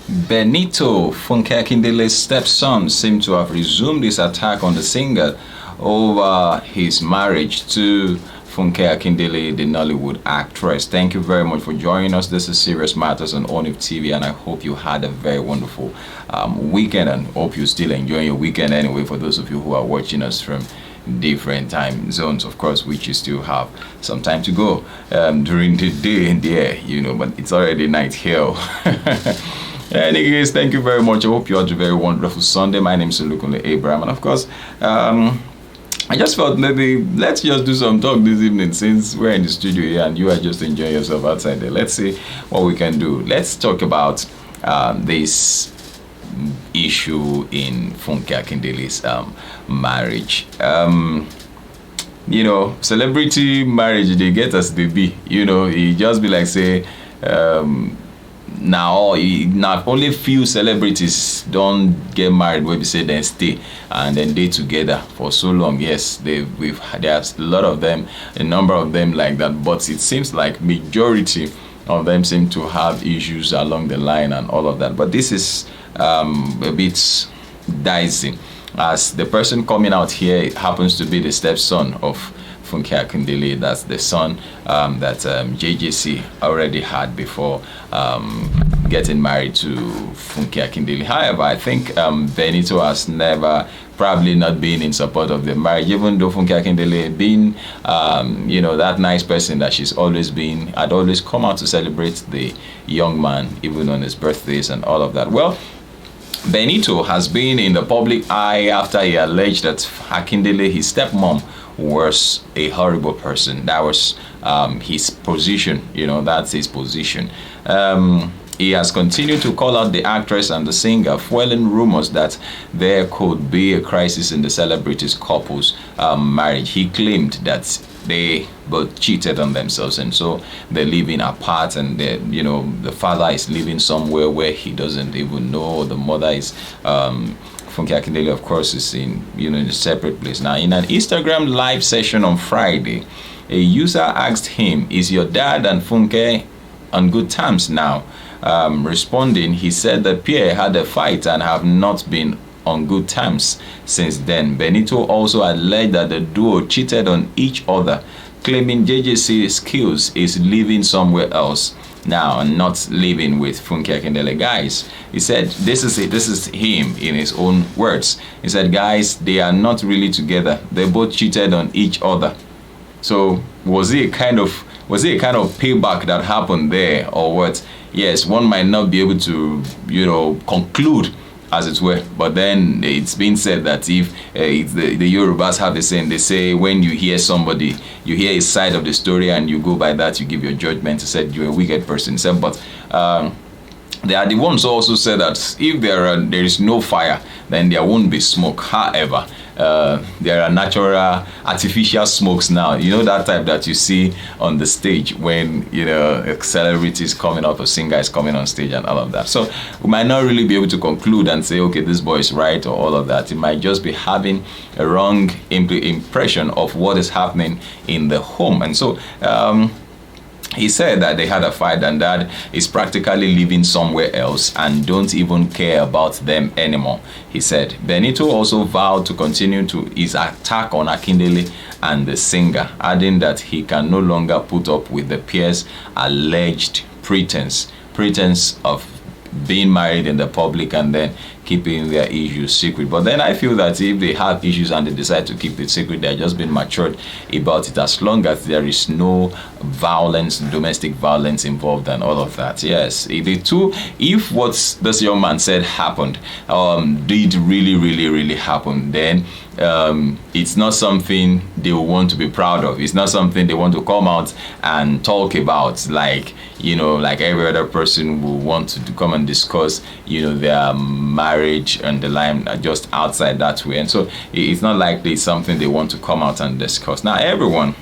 Benito, Funke Akindele's stepson, seemed to have resumed his attack on the singer over his marriage to Funke Akindele, the Nollywood actress. Thank you very much for joining us. This is Serious Matters on ONIF TV, and I hope you had a very wonderful weekend, and hope you're still enjoying your weekend anyway, for those of you who are watching us from different time zones, of course, which you still have some time to go during the day in the air, but it's already night here. Anyways, thank you very much. I hope you had a very wonderful Sunday. My name is Olukunle Abraham, and of course, I just felt maybe let's just do some talk this evening, since we're in the studio here and you are just enjoying yourself outside there. Let's see what we can do. Let's talk about this issue in Funke Akindele's marriage. Celebrity marriage, they get as they be. It just be like, say, now only few celebrities don't get married where we say then stay and then they together for so long. Yes, there's a lot of them, a number of them like that, but it seems like majority of them seem to have issues along the line and all of that. But this is a bit dicey, as the person coming out here happens to be the stepson of Funke Akindele. That's the son that JJC already had before getting married to Funke Akindele. However, I think Benito has probably not been in support of the marriage, even though Funke Akindele being that nice person that she's always been, had always come out to celebrate the young man even on his birthdays and all of that. Well, Benito has been in the public eye after he alleged that Akindele, his stepmom, was a horrible person. That was his position. That's his position. He has continued to call out the actress and the singer, fueling rumors that there could be a crisis in the celebrities' couple's marriage. He claimed that they both cheated on themselves, and so they're living apart, and the father is living somewhere where he doesn't even know. The mother is Funke Akindele, of course, is in a separate place. Now, in an Instagram live session on Friday, a user asked him, "Is your dad and Funke on good terms now?" Responding, he said the pair had a fight and have not been on good terms since then. Benito also alleged that the duo cheated on each other, claiming JJC Skills is living somewhere else now and not living with Funke Akindele. Guys, he said, this is him in his own words. He said, guys, they are not really together. They both cheated on each other. So was it a kind of payback that happened there, or what? Yes, one might not be able to conclude, as it were, but then it's been said that if the Yorubas have the saying, they say when you hear somebody, you hear a side of the story and you go by that, you give your judgment. He said you're a wicked person. He said, but they are the ones who also said that if there is no fire, then there won't be smoke. However, there are natural, artificial smokes now. That type that you see on the stage when a celebrity is coming up, a singer is coming on stage and all of that. So we might not really be able to conclude and say, okay, this boy is right or all of that. It might just be having a wrong impression of what is happening in the home. And so he said that they had a fight and dad is practically living somewhere else and don't even care about them anymore, he said. Benito also vowed to continue his attack on Akindele and the singer, adding that he can no longer put up with the pair's alleged pretense of being married in the public and then keeping their issues secret. But then I feel that if they have issues and they decide to keep it secret, they're just being matured about it, as long as there is no violence, domestic violence involved and all of that. Yes, if what this young man said happened did really happen, then it's not something they will want to be proud of. It's not something they want to come out and talk about, like every other person will want to come and discuss their marriage and the line just outside that way. And so it's not likely something they want to come out and discuss. Now, everyone,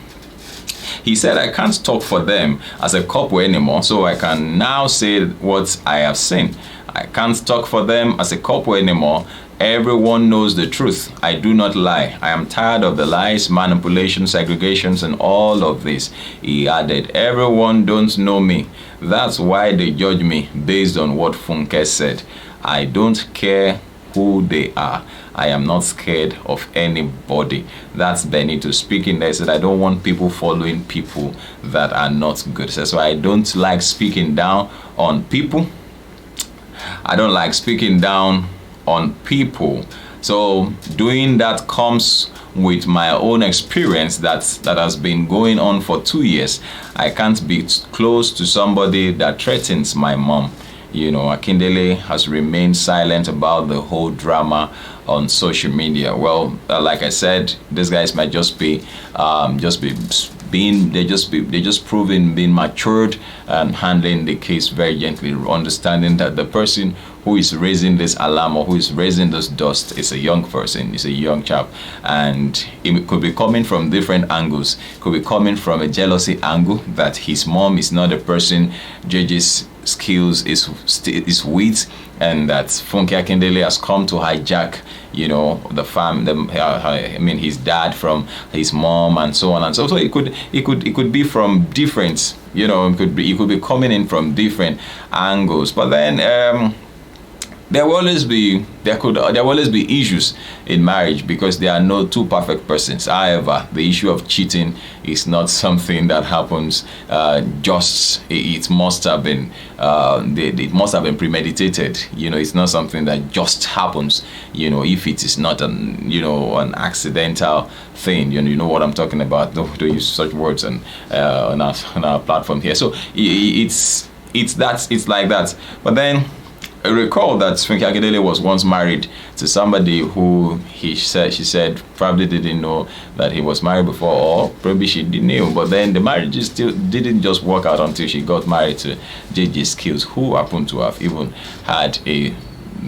he said, I can't talk for them as a couple anymore, so I can now say what I have seen. I can't talk for them as a couple anymore. Everyone knows the truth. I do not lie. I am tired of the lies, manipulations, segregations, and all of this. He added, everyone don't know me. That's why they judge me based on what Funke said. I don't care who they are. I am not scared of anybody. That's Benito speaking there. He said, I don't want people following people that are not good. So that's why I don't like speaking down on people. I don't like speaking down on people. So doing that comes with my own experience that has been going on for 2 years. I can't be close to somebody that threatens my mom. You know, Akindele has remained silent about the whole drama on social media. Well, like I said, these guys might just be proving being matured and handling the case very gently, understanding that the person who is raising this alarm or who is raising this dust is a young person, is a young chap, and it could be coming from different angles. Could be coming from a jealousy angle that his mom is not a person JJ's skills is with, and that Funke Akindele has come to hijack, you know, the his dad from his mom and so on and so. So it could be from different, you know, it could be coming in from different angles. But then there will always be issues in marriage because there are no two perfect persons. However, the issue of cheating is not something that happens it must have been premeditated. You know, it's not something that just happens. You know, if it is not an accidental thing. You know what I'm talking about. Don't use such words on our platform here. So it's like that. But then I recall that Funke Akindele was once married to somebody who she said probably didn't know that he was married before, or probably she didn't know. But then the marriage still didn't just work out until she got married to JJC, who happened to have even had a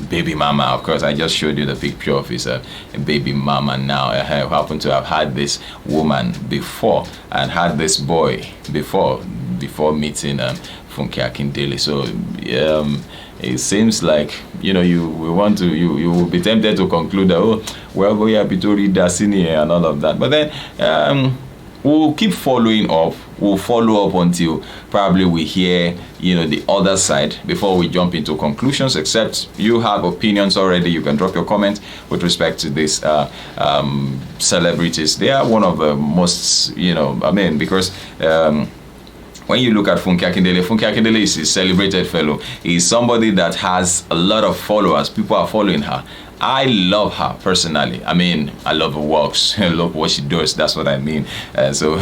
baby mama. Of course, I just showed you the picture of his baby mama now. I happened to have had this woman before and had this boy before meeting Funke Akindele. So it seems like, you know, you will be tempted to conclude that, oh, well, we are to read Dasini and all of that. But then we'll keep following up. We'll follow up until probably we hear, you know, the other side before we jump into conclusions. Except you have opinions already, you can drop your comment with respect to these celebrities. They are one of the most, you know, I mean, because when you look at Funke Akindele is a celebrated fellow. He's somebody that has a lot of followers. People are following her. I love her personally. I mean, I love her works. I love what she does. That's what I mean. So,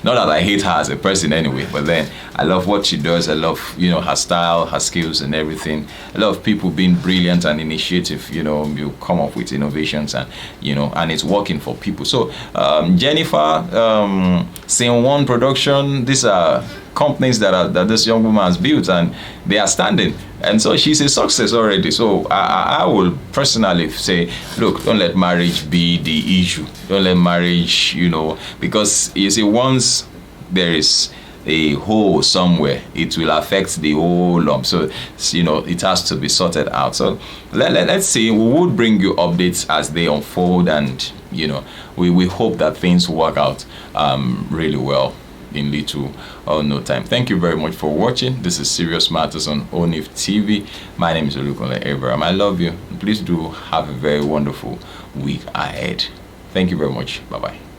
not that I hate her as a person anyway, but then I love what she does. I love, you know, her style, her skills, and everything. I love people being brilliant and initiative. You know, you come up with innovations, and you know, and it's working for people. So, Jennifer, Scene One Production. These are companies that this young woman has built, and they are standing, and so she's a success already. So I will personally say, look, don't let marriage be the issue. Don't let marriage, you know, because you see, once there is a hole somewhere, it will affect the whole lump. So you know, it has to be sorted out. So let's see. We would bring you updates as they unfold, and you know, we hope that things work out really well in little or no time. Thank you very much for watching. This is Serious Matters on ONIF TV. My name is Olukunle Abraham. I love you. Please do have a very wonderful week ahead. Thank you very much. Bye bye.